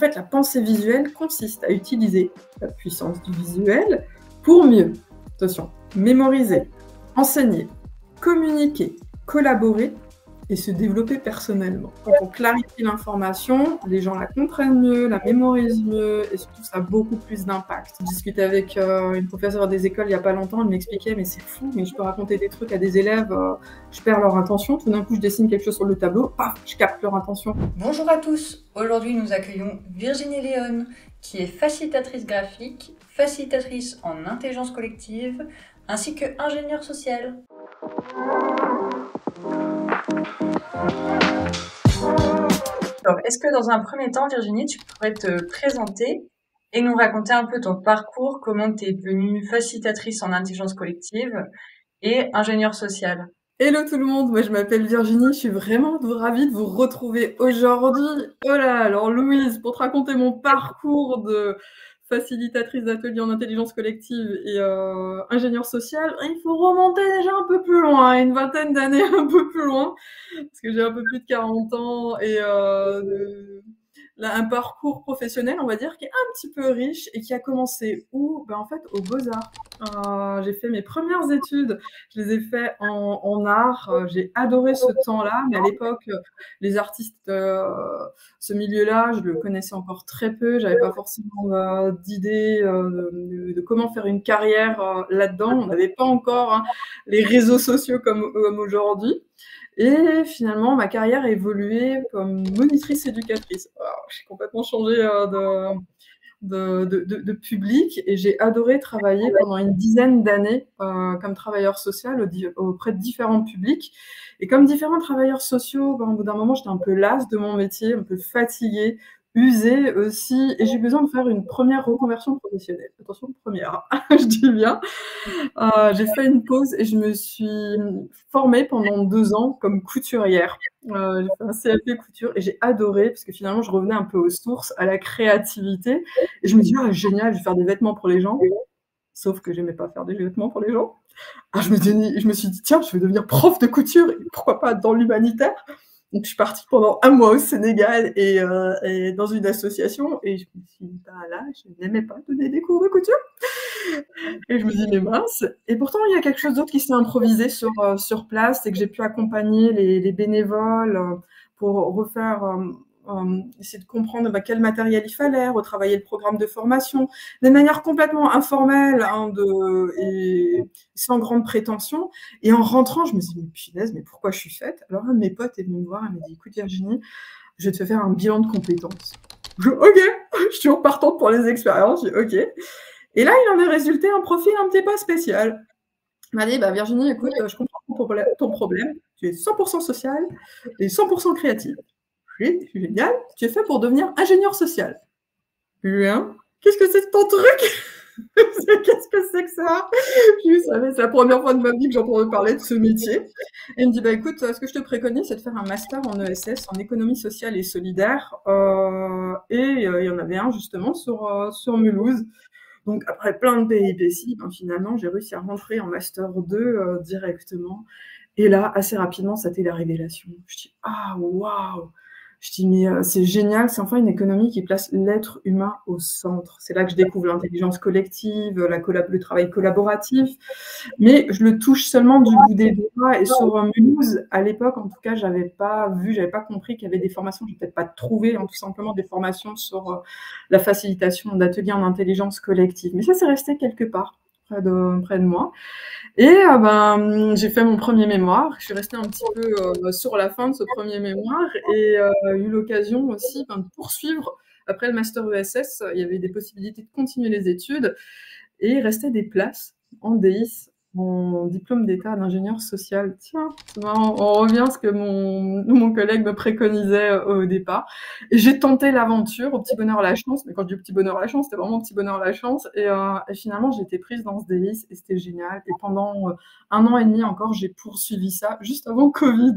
fait, la pensée visuelle consiste à utiliser la puissance du visuel pour mieux, attention, mémoriser, enseigner, communiquer, collaborer et se développer personnellement. Quand on clarifie l'information, les gens la comprennent mieux, la mémorisent mieux et surtout ça a beaucoup plus d'impact. Je discutais avec une professeure des écoles il n'y a pas longtemps, elle m'expliquait mais c'est fou, mais je peux raconter des trucs à des élèves, je perds leur attention, tout d'un coup je dessine quelque chose sur le tableau, paf, je capte leur attention. Bonjour à tous, aujourd'hui nous accueillons Virginie Léon qui est facilitatrice graphique, facilitatrice en intelligence collective ainsi que ingénieure sociale. Alors, est-ce que dans un premier temps, Virginie, tu pourrais te présenter et nous raconter un peu ton parcours, comment tu es devenue facilitatrice en intelligence collective et ingénieure sociale? Hello tout le monde, moi je m'appelle Virginie, je suis vraiment ravie de vous retrouver aujourd'hui. Oh là, alors Louise, pour te raconter mon parcours de facilitatrice d'atelier en intelligence collective et ingénieure sociale, il faut remonter déjà un peu plus loin, une vingtaine d'années un peu plus loin, parce que j'ai un peu plus de 40 ans et un parcours professionnel, on va dire, qui est un petit peu riche et qui a commencé où? En fait, aux Beaux-Arts. J'ai fait mes premières études, je les ai fait en art. J'ai adoré ce temps-là, mais à l'époque, les artistes, ce milieu-là, je le connaissais encore très peu. J'avais pas forcément d'idée de comment faire une carrière là-dedans. On n'avait pas encore les réseaux sociaux comme aujourd'hui. Et finalement, ma carrière a évolué comme monitrice éducatrice. Alors, j'ai complètement changé de public et j'ai adoré travailler pendant une dizaine d'années comme travailleur social auprès de différents publics. Et comme différents travailleurs sociaux, au bout d'un moment, j'étais un peu lasse de mon métier, un peu fatiguée, usée aussi, et j'ai besoin de faire une première reconversion professionnelle. Attention, première, je dis bien. J'ai fait une pause et je me suis formée pendant 2 ans comme couturière. J'ai fait un CAP couture et j'ai adoré parce que finalement, je revenais un peu aux sources, à la créativité. Et je me dis, ah, génial, je vais faire des vêtements pour les gens. Sauf que j'aimais pas faire des vêtements pour les gens. Je me suis dit, tiens, je vais devenir prof de couture et pourquoi pas dans l'humanitaire. Donc, je suis partie pendant 1 mois au Sénégal et dans une association et je me suis dit, là, je n'aimais pas donner des cours de couture. Et je me dis, mais mince. Et pourtant, il y a quelque chose d'autre qui s'est improvisé sur place, c'est que j'ai pu accompagner les bénévoles pour refaire, essayer de comprendre quel matériel il fallait, retravailler le programme de formation, de manière complètement informelle et sans grande prétention. Et en rentrant, je me suis dit, mais punaise, mais pourquoi je suis faite? Alors, un de mes potes est venu me voir, elle m'a dit, écoute Virginie, je vais te faire un bilan de compétences. Ok, je suis repartante pour les expériences, je dis, ok. Et là, il en est résulté un profil un petit peu spécial. Il m'a dit, Virginie, écoute, je comprends ton problème. Tu es 100% sociale et 100% créative. Oui, génial. Tu es fait pour devenir ingénieur social. Hein? Qu'est-ce que c'est ton truc? Qu'est-ce que c'est que ça? C'est la première fois de ma vie que j'entendais parler de ce métier. Et il me dit, écoute, ce que je te préconise, c'est de faire un master en ESS, en économie sociale et solidaire. Il y en avait un justement sur Mulhouse. Donc, après plein de péripéties, finalement, j'ai réussi à rentrer en Master 2 directement. Et là, assez rapidement, ça a été la révélation. Je dis, ah, waouh! Je dis, mais c'est génial, c'est enfin une économie qui place l'être humain au centre. C'est là que je découvre l'intelligence collective, le travail collaboratif. Mais je le touche seulement du bout des doigts. Et sur Mulhouse, à l'époque, en tout cas, j'avais pas compris qu'il y avait des formations. Je n'ai peut-être pas trouvé, tout simplement, des formations sur la facilitation d'ateliers en intelligence collective. Mais ça, c'est resté quelque part près de moi. Et j'ai fait mon premier mémoire. Je suis restée un petit peu sur la fin de ce premier mémoire et eu l'occasion aussi de poursuivre. Après le master ESS, il y avait des possibilités de continuer les études et il restait des places en DIS, en diplôme d'état d'ingénieur social. Tiens, c'est marrant, on revient à ce que mon collègue me préconisait au départ. Et j'ai tenté l'aventure, au petit bonheur la chance, mais quand je dis au petit bonheur la chance, c'était vraiment au petit bonheur la chance. Et finalement, j'ai été prise dans ce DIS et c'était génial. Et pendant 1 an et demi encore, j'ai poursuivi ça, juste avant Covid,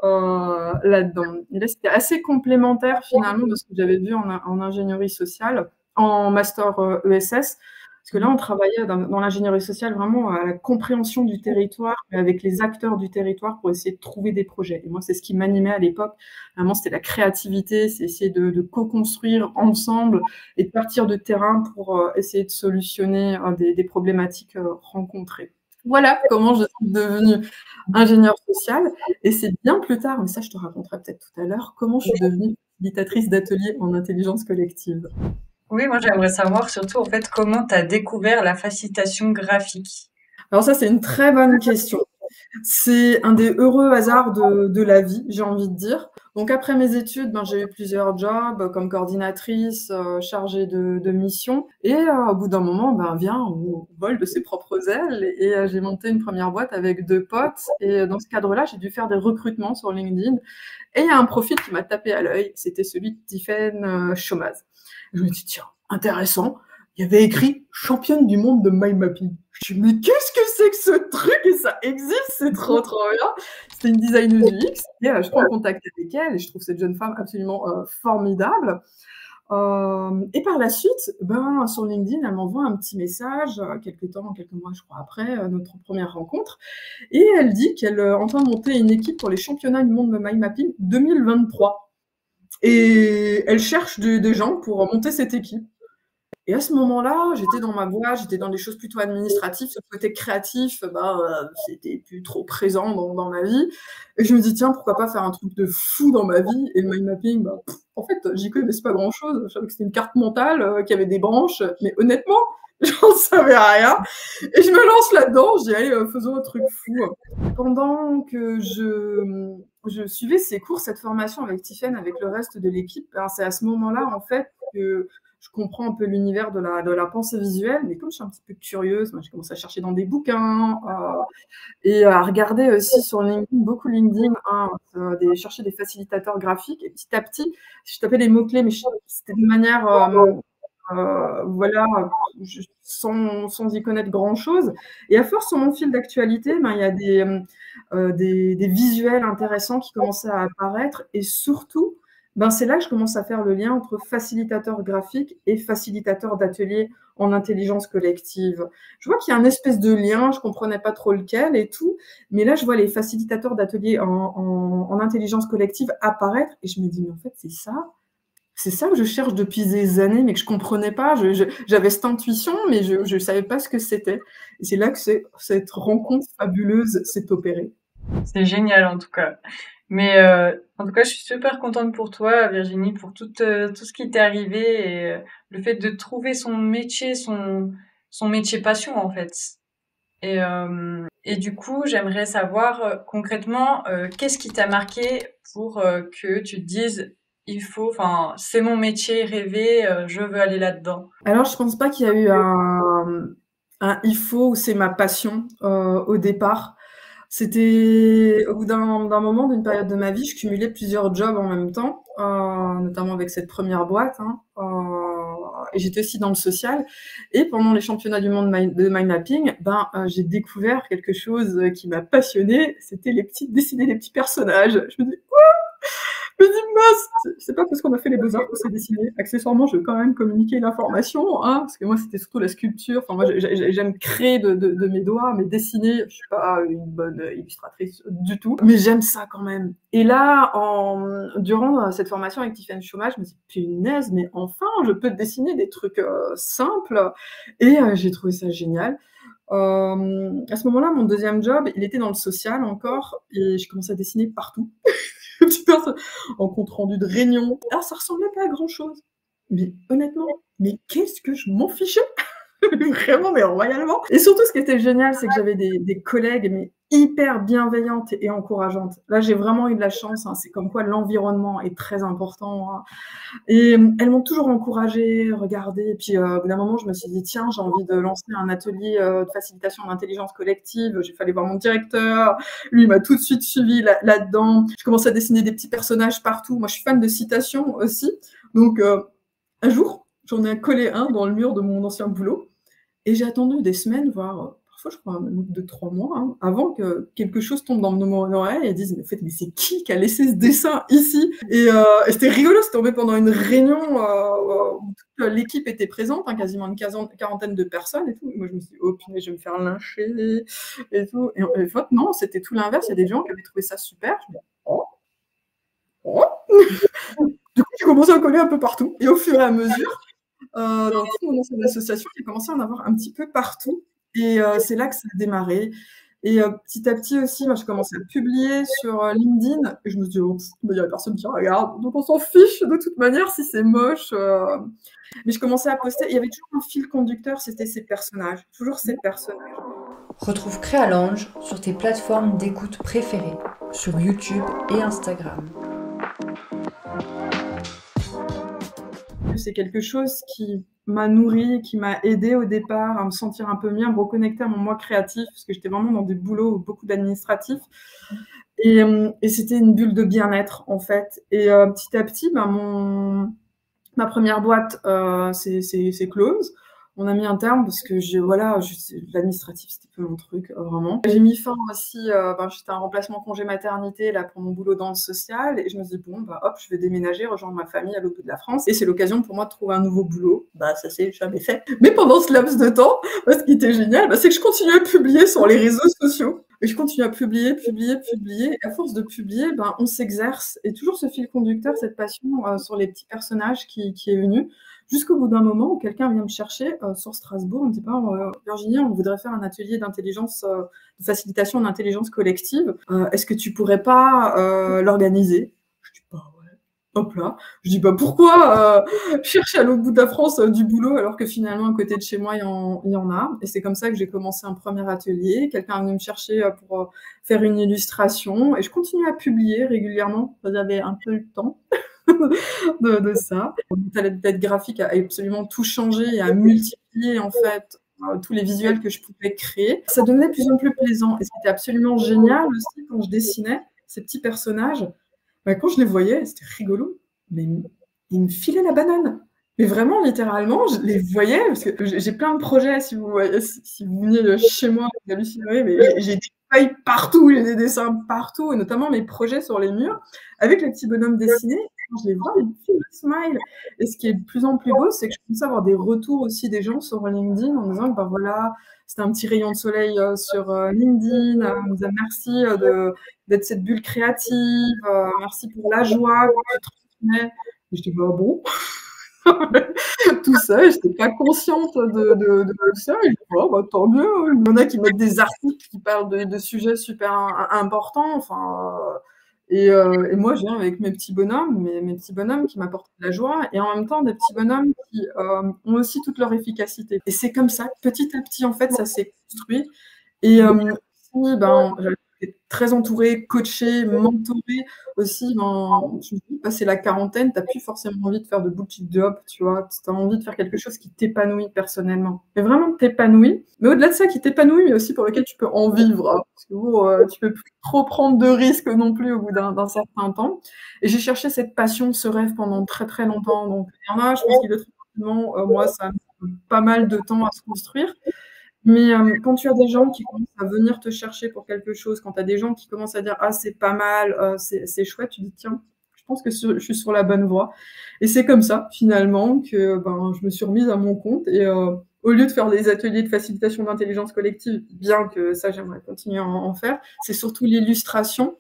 là-dedans. Et là, c'était assez complémentaire finalement de ce que j'avais vu en ingénierie sociale, en master ESS. Parce Parce que là, on travaillait dans l'ingénierie sociale vraiment à la compréhension du territoire, avec les acteurs du territoire pour essayer de trouver des projets. Et moi, c'est ce qui m'animait à l'époque. Vraiment, c'était la créativité, c'est essayer de co-construire ensemble et de partir de terrain pour essayer de solutionner des problématiques rencontrées. Voilà comment je suis devenue ingénieure sociale. Et c'est bien plus tard, mais ça, je te raconterai peut-être tout à l'heure, comment je suis devenue facilitatrice d'ateliers en intelligence collective. Oui, moi j'aimerais savoir surtout en fait comment tu as découvert la facilitation graphique. Alors ça, c'est une très bonne question. C'est un des heureux hasards de la vie, j'ai envie de dire. Donc après mes études, j'ai eu plusieurs jobs comme coordinatrice, chargée de mission. Et au bout d'un moment, vient, on vole de ses propres ailes. Et j'ai monté une première boîte avec 2 potes. Et dans ce cadre-là, j'ai dû faire des recrutements sur LinkedIn. Et il y a un profil qui m'a tapé à l'œil, c'était celui de Tiffaine Chomaz. Je me dis, tiens, intéressant. Il y avait écrit championne du monde de mind mapping. Je me dis, mais qu'est-ce que c'est que ce truc? Et ça existe, c'est trop, trop bien. C'était une designeuse UX. Et je prends contact avec elle et je trouve cette jeune femme absolument formidable. Et par la suite, sur LinkedIn, elle m'envoie un petit message, quelques mois, je crois, après notre première rencontre. Et elle dit qu'elle est en train de monter une équipe pour les championnats du monde de mind mapping 2023. Et elle cherche des gens pour monter cette équipe. Et à ce moment-là, j'étais dans ma boîte, j'étais dans des choses plutôt administratives. Ce côté créatif, c'était plus trop présent dans ma vie. Et je me dis, tiens, pourquoi pas faire un truc de fou dans ma vie? Et le mind mapping, en fait, j'y connaissais pas grand-chose. Je savais que c'était une carte mentale qui avait des branches. Mais honnêtement, j'en savais rien. Et je me lance là-dedans. Je dis, allez, faisons un truc fou. Pendant que je suivais ces cours, cette formation avec Tiffaine, avec le reste de l'équipe, c'est à ce moment-là, en fait, que je comprends un peu l'univers de la pensée visuelle, mais comme je suis un petit peu curieuse, j'ai commencé à chercher dans des bouquins et à regarder aussi sur LinkedIn, beaucoup LinkedIn, chercher des facilitateurs graphiques. Et petit à petit, je tapais les mots-clés, mais c'était de manière, sans y connaître grand-chose. Et à force, sur mon fil d'actualité, il y a des visuels intéressants qui commençaient à apparaître et surtout, c'est là que je commence à faire le lien entre facilitateur graphique et facilitateur d'atelier en intelligence collective. Je vois qu'il y a un espèce de lien, je ne comprenais pas trop lequel et tout, mais là, je vois les facilitateurs d'atelier en intelligence collective apparaître et je me dis, mais en fait, c'est ça que je cherche depuis des années, mais que je ne comprenais pas. J'avais cette intuition, mais je ne savais pas ce que c'était. Et c'est là que cette rencontre fabuleuse s'est opérée. C'est génial en tout cas. Mais en tout cas, je suis super contente pour toi, Virginie, pour tout ce qui t'est arrivé et le fait de trouver son métier passion en fait. Et du coup, j'aimerais savoir concrètement qu'est-ce qui t'a marqué pour que tu te dises c'est mon métier rêvé, je veux aller là-dedans. Alors, je pense pas qu'il y a eu un il faut ou c'est ma passion au départ. C'était au bout d'un moment, d'une période de ma vie, je cumulais plusieurs jobs en même temps, notamment avec cette première boîte. Et j'étais aussi dans le social. Et pendant les championnats du monde de mind mapping, j'ai découvert quelque chose qui m'a passionnée. C'était dessiner des petits personnages. Je me dis, je me dis, mince, c'est pas parce qu'on a fait les beaux-arts qu'on sait dessiner. Accessoirement, je veux quand même communiquer l'information, parce que moi, c'était surtout la sculpture. Enfin, moi, j'aime créer de mes doigts, mais dessiner, je suis pas une bonne illustratrice du tout. Mais j'aime ça quand même. Et là, durant cette formation avec Tiffaine Chomaz, je me dis, punaise, mais enfin, je peux dessiner des trucs simples. Et j'ai trouvé ça génial. À ce moment-là, mon deuxième job, il était dans le social encore, et je commençais à dessiner partout. En compte rendu de réunion. Alors, ça ressemblait pas à grand-chose. Mais honnêtement, mais qu'est-ce que je m'en fichais? Vraiment, mais royalement. Et surtout, ce qui était génial, c'est que j'avais des collègues, mais hyper bienveillantes et encourageantes. Là, j'ai vraiment eu de la chance. C'est comme quoi l'environnement est très important. Et elles m'ont toujours encouragée, regardée. Et puis, au bout d'un moment, je me suis dit, tiens, j'ai envie de lancer un atelier de facilitation d'intelligence collective. J'ai fallu voir mon directeur. Lui, il m'a tout de suite suivi là-dedans. Je commençais à dessiner des petits personnages partout. Moi, je suis fan de citations aussi. Donc, un jour, j'en ai collé un dans le mur de mon ancien boulot. Et j'ai attendu des semaines, voire parfois je crois même 2-3 mois, hein, avant que quelque chose tombe dans mon oreille et disent: «Mais en fait, mais c'est qui a laissé ce dessin ici?» Et c'était rigolo, c'était tombé pendant une réunion, où toute l'équipe était présente, hein, quasiment une quarantaine de personnes et tout. Et moi je me suis dit: «Oh punaise, je vais me faire lyncher et tout», et en fait non, c'était tout l'inverse. Il y a des gens qui avaient trouvé ça super. Je me dis: «Oh, oh!» Du coup, j'ai commencé à coller un peu partout et au fur et à mesure, dans toute mon ancienne association, j'ai commencé à en avoir un petit peu partout et c'est là que ça a démarré. Et petit à petit aussi, moi, je commençais à publier sur LinkedIn et je me suis dit: «Oh, il y a personne qui regarde, donc on s'en fiche de toute manière si c'est moche». Mais je commençais à poster. Il y avait toujours un fil conducteur, c'était ces personnages, toujours ces personnages. Retrouve Créalange sur tes plateformes d'écoute préférées, sur YouTube et Instagram. C'est quelque chose qui m'a nourrie, qui m'a aidée au départ à me sentir un peu mieux, à me reconnecter à mon moi créatif, parce que j'étais vraiment dans des boulots où beaucoup d'administratifs. Et c'était une bulle de bien-être, en fait. Et petit à petit, ma première boîte c'est close. On a mis un terme parce que l'administratif, c'était peu mon truc, vraiment. J'ai mis fin aussi, j'étais en remplacement congé maternité là pour mon boulot dans le social et je me suis dit: «Bon, hop, je vais déménager, rejoindre ma famille à l'autre bout de la France» et c'est l'occasion pour moi de trouver un nouveau boulot. Ça s'est jamais fait. Mais pendant ce laps de temps, ce qui était génial, c'est que je continuais à publier sur les réseaux sociaux. Et je continue à publier. Et à force de publier, on s'exerce. Et toujours ce fil conducteur, cette passion sur les petits personnages qui est venue. Jusqu'au bout d'un moment où quelqu'un vient me chercher sur Strasbourg, on me dit: Virginie, on voudrait faire un atelier d'intelligence, de facilitation d'intelligence collective. Est-ce que tu pourrais pas l'organiser? Je dis: «Bah ouais». Hop là. Je dis: pourquoi chercher à l'autre bout de la France du boulot alors que finalement à côté de chez moi il y en a. Et c'est comme ça que j'ai commencé un premier atelier. Quelqu'un est venu me chercher pour faire une illustration et je continue à publier régulièrement. J'avais un peu le temps de ça. Mon talent d'être graphique a absolument tout changé et a multiplié en fait tous les visuels que je pouvais créer. Ça devenait de plus en plus plaisant et c'était absolument génial aussi quand je dessinais ces petits personnages. Quand je les voyais, c'était rigolo, mais ils me filaient la banane. Mais vraiment, littéralement, je les voyais parce que j'ai plein de projets. Si vous veniez chez moi, vous hallucineriez, mais j'ai des feuilles partout, j'ai des dessins partout, et notamment mes projets sur les murs avec les petits bonhommes dessinés. Quand je les vois, ils me filent le smile. Et ce qui est de plus en plus beau, c'est que je commence à avoir des retours aussi des gens sur LinkedIn en disant que voilà, c'était un petit rayon de soleil sur LinkedIn. On me disait merci d'être cette bulle créative, merci pour la joie que tu transmets. Et je dis: bon. Tout ça, et j'étais pas consciente de ça. Et je dis: tant mieux. Il y en a qui mettent des articles qui parlent de sujets super importants. Et moi, je viens avec mes petits bonhommes, mes petits bonhommes qui m'apportent de la joie, et en même temps des petits bonhommes qui ont aussi toute leur efficacité. Et c'est comme ça, petit à petit, en fait, ça s'est construit. Et j'avais été très entourée, coachée, mentorée aussi. Je me dis, passer la quarantaine, t'as plus forcément envie de faire de bullshit job, tu vois. T'as envie de faire quelque chose qui t'épanouit personnellement. Mais vraiment t'épanouit. Mais au-delà de ça, qui t'épanouit, mais aussi pour lequel tu peux en vivre. Hein. Parce que tu peux plus trop prendre de risques non plus au bout d'un certain temps. Et j'ai cherché cette passion, ce rêve pendant très très longtemps. Donc il y en a, je pense qu'il est très rapidement, moi, ça a mis pas mal de temps à se construire. Mais quand tu as des gens qui commencent à venir te chercher pour quelque chose, quand tu as des gens qui commencent à dire: «Ah, c'est pas mal, c'est chouette», tu dis: «Tiens, je pense que je suis sur la bonne voie». Et c'est comme ça, finalement, que je me suis remise à mon compte. Et au lieu de faire des ateliers de facilitation d'intelligence collective, bien que ça, j'aimerais continuer à en faire, c'est surtout l'illustration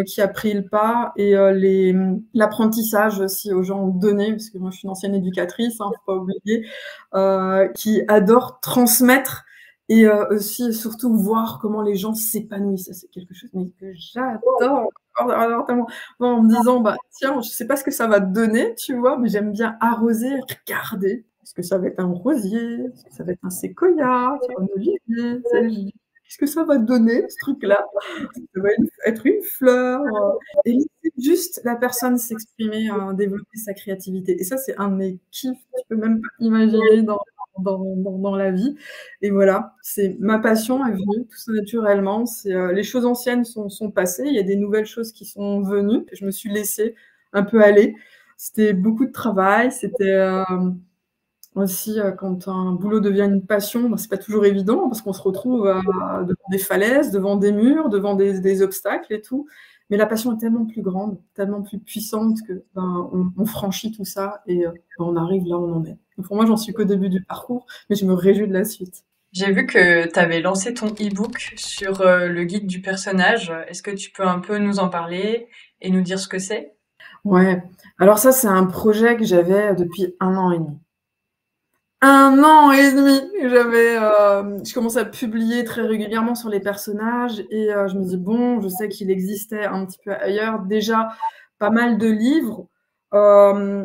qui a pris le pas, et l'apprentissage aussi aux gens donnés, parce que moi, je suis une ancienne éducatrice, faut pas oublier, qui adore transmettre. Et aussi, surtout, voir comment les gens s'épanouissent. Ça, c'est quelque chose que j'adore. Alors, tellement, en me disant, tiens, je sais pas ce que ça va te donner, tu vois, mais j'aime bien arroser, regarder. Est-ce que ça va être un rosier? Est-ce que ça va être un séquoia? Un olivier? Qu'est-ce que ça va te donner, ce truc-là? Ça va être une fleur. Et laisser juste la personne s'exprimer, développer sa créativité. Et ça, c'est un de mes kiffs que tu peux même pas imaginer dans la vie. Et voilà, c'est ma passion est venue tout ça naturellement. Les choses anciennes sont passées, il y a des nouvelles choses qui sont venues. Je me suis laissée un peu aller. C'était beaucoup de travail, c'était Aussi, quand un boulot devient une passion, c'est pas toujours évident parce qu'on se retrouve devant des falaises, devant des murs, devant des obstacles et tout. Mais la passion est tellement plus grande, tellement plus puissante que on franchit tout ça et on arrive là où on en est. Donc pour moi, j'en suis qu'au début du parcours, mais je me réjouis de la suite. J'ai vu que tu avais lancé ton e-book sur le guide du personnage. Est-ce que tu peux un peu nous en parler et nous dire ce que c'est? Ouais. Alors ça, c'est un projet que j'avais depuis 1 an et demi. 1 an et demi! Je commençais à publier très régulièrement sur les personnages et je me dis, bon, je sais qu'il existait un petit peu ailleurs déjà pas mal de livres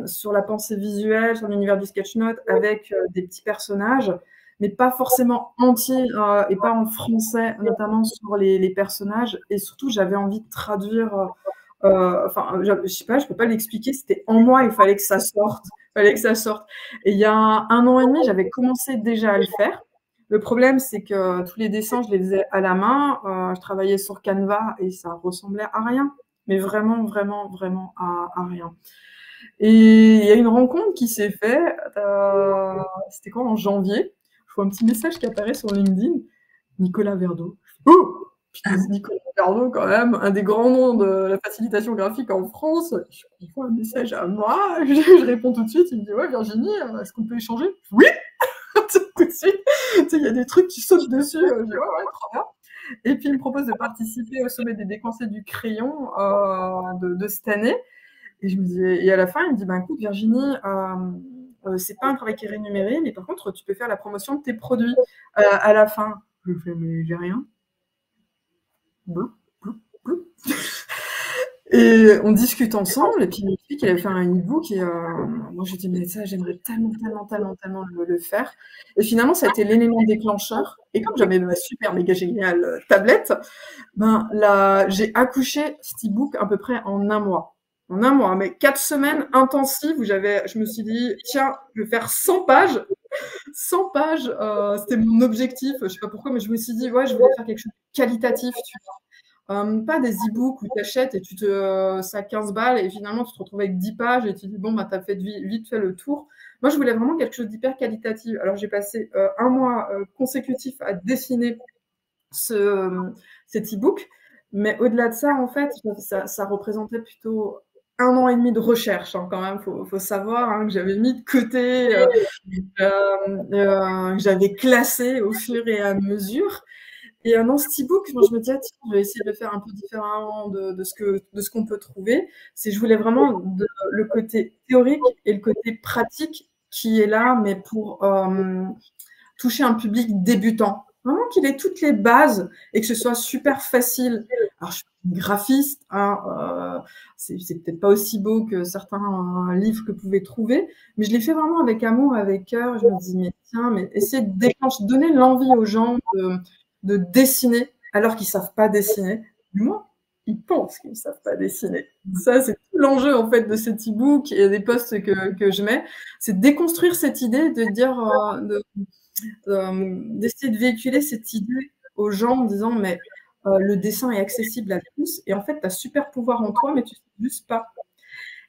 sur la pensée visuelle, sur l'univers du sketch-note avec des petits personnages, mais pas forcément entiers et pas en français, notamment sur les personnages. Et surtout, j'avais envie de traduire, enfin, je sais pas, je peux pas l'expliquer, c'était en moi, il fallait que ça sorte. Fallait que ça sorte. Et il y a 1 an et demi, j'avais commencé déjà à le faire. Le problème, c'est que tous les dessins, je les faisais à la main. Je travaillais sur Canva et ça ressemblait à rien. Mais vraiment, vraiment, vraiment à rien. Et il y a une rencontre qui s'est faite. C'était quoi, en janvier? Je vois un petit message qui apparaît sur LinkedIn. Nicolas Verdeau. Oh! Putain, c'est Nicolas Verdeau, quand même, un des grands noms de la facilitation graphique en France. Je vois un message à moi, je réponds tout de suite. Il me dit, ouais, Virginie, est-ce qu'on peut échanger? Oui! Tout de suite. Tu sais, il y a des trucs qui sautent dessus. Je dis, ouais, trop bien. Et puis, il me propose de participer au sommet des décoincés du crayon de cette année. Et je me dis, et à la fin, il me dit, écoute, Virginie, c'est pas un travail qui est rémunéré, mais par contre, tu peux faire la promotion de tes produits à la fin. Je fais, mais j'ai rien. Blou, blou, blou. Et on discute ensemble, et puis il m'explique qu'il avait fait un e-book, et moi je dis, mais ça, j'aimerais tellement, tellement, tellement, tellement le faire. Et finalement, ça a été l'élément déclencheur. Et comme j'avais ma super méga géniale tablette, j'ai accouché cet e-book à peu près en 1 mois. En 1 mois, mais 4 semaines intensives où je me suis dit, tiens, je vais faire 100 pages. 100 pages, c'était mon objectif. Je sais pas pourquoi, mais je me suis dit, ouais, je voulais faire quelque chose de qualitatif, tu vois. Pas des e-books où tu achètes et ça 15 balles et finalement tu te retrouves avec 10 pages et tu dis bon, tu as fait vite fait le tour. Moi, je voulais vraiment quelque chose d'hyper qualitatif. Alors, j'ai passé 1 mois consécutif à dessiner cet e-book, mais au-delà de ça, en fait, ça représentait plutôt 1 an et demi de recherche, hein, quand même. Faut savoir que j'avais mis de côté, que j'avais classé au fur et à mesure. Et dans cet e-book, je me disais, tiens, je vais essayer de le faire un peu différemment de ce qu'on peut trouver. Je voulais vraiment le côté théorique et le côté pratique qui est là, mais pour toucher un public débutant. Vraiment qu'il ait toutes les bases et que ce soit super facile. Alors, je suis graphiste, c'est peut-être pas aussi beau que certains livres que vous pouvez trouver, mais je l'ai fait vraiment avec amour, avec cœur. Je me dis, mais tiens, mais essayer de déclencher, donner l'envie aux gens de dessiner alors qu'ils savent pas dessiner. Du moins, ils pensent qu'ils ne savent pas dessiner. Ça, c'est tout l'enjeu en fait de cet e-book et des posts que je mets. C'est de déconstruire cette idée, de dire, d'essayer de véhiculer cette idée aux gens en disant mais le dessin est accessible à tous et en fait, tu as super pouvoir en toi, mais tu ne sais juste pas.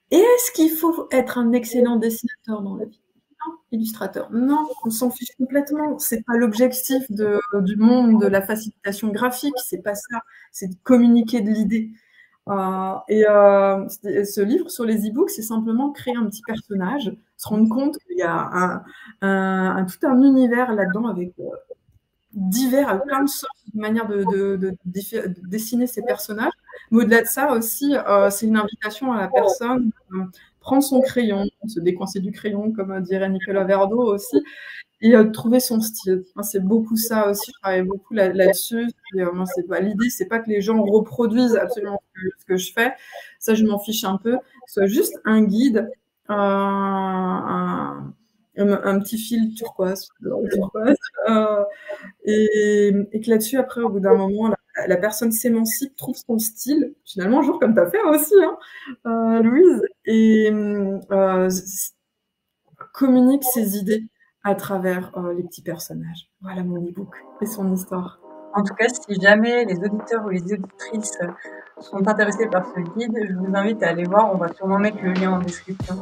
Et est-ce qu'il faut être un excellent dessinateur dans la vie? Non. Illustrateur? Non, on s'en fiche complètement. C'est pas l'objectif du monde de la facilitation graphique, c'est pas ça. C'est de communiquer de l'idée. Ce livre sur les e-books, c'est simplement créer un petit personnage, se rendre compte qu'il y a tout un univers là-dedans avec plein de sortes de manières de dessiner ces personnages. Mais au-delà de ça aussi, c'est une invitation à la personne prendre son crayon, se décoincer du crayon, comme dirait Nicolas Verdeau aussi, et trouver son style. Moi, c'est beaucoup ça aussi, je travaille beaucoup là-dessus. L'idée, c'est pas que les gens reproduisent absolument ce que je fais, ça je m'en fiche un peu, soit juste un guide, un petit fil turquoise, et que là-dessus, après, au bout d'un moment, la personne s'émancipe, trouve son style, finalement, un jour comme tu as fait aussi, Louise, et communique ses idées à travers les petits personnages. Voilà mon e-book et son histoire. En tout cas, si jamais les auditeurs ou les auditrices sont intéressés par ce guide, je vous invite à aller voir, on va sûrement mettre le lien en description.